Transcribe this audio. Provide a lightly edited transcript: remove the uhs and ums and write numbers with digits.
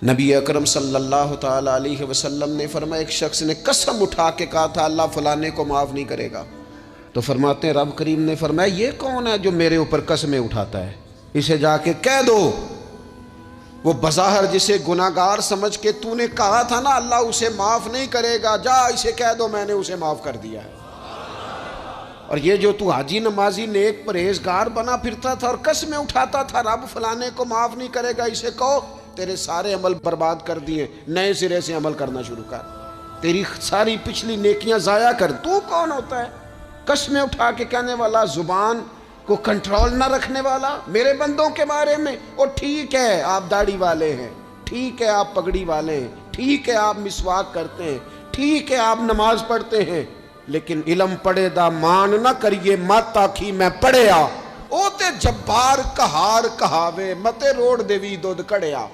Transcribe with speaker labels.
Speaker 1: नबी अकरम सल्लल्लाहु ताला अलैहि वसल्लम ने फरमाया, एक शख्स ने कसम उठा के कहा था अल्लाह फलाने को माफ़ नहीं करेगा। तो फरमाते हैं रब करीम ने फरमाया, ये कौन है जो मेरे ऊपर कसमें उठाता है, इसे जाके कह दो। वो बज़ाहिर जिसे गुनाहगार समझ के तूने कहा था ना अल्लाह उसे माफ़ नहीं करेगा, जा इसे कह दो मैंने उसे माफ़ कर दिया है। और ये जो तू हाजी नमाजी नेक परहेजगार बना फिरता था और कसमें उठाता था रब फलाने को माफ़ नहीं करेगा, इसे कहो तेरे सारे अमल बर्बाद कर दिए, नए सिरे से अमल करना शुरू कर, तेरी सारी पिछली नेकियां ज़ाया कर। तू कौन होता है कसमें उठा के कहने वाला, जुबान को कंट्रोल ना रखने वाला मेरे बंदों के बारे में। और ठीक है आप दाढ़ी वाले हैं, ठीक है आप पगड़ी वाले हैं, ठीक है आप मिसवाक करते हैं, ठीक है आप नमाज पढ़ते हैं, लेकिन इलम पढ़े दा मान ना करिए मत आखी मैं पढ़िया। ओ ते जब्बार कहार कहावे मते रोड देवी दुध कड़िया।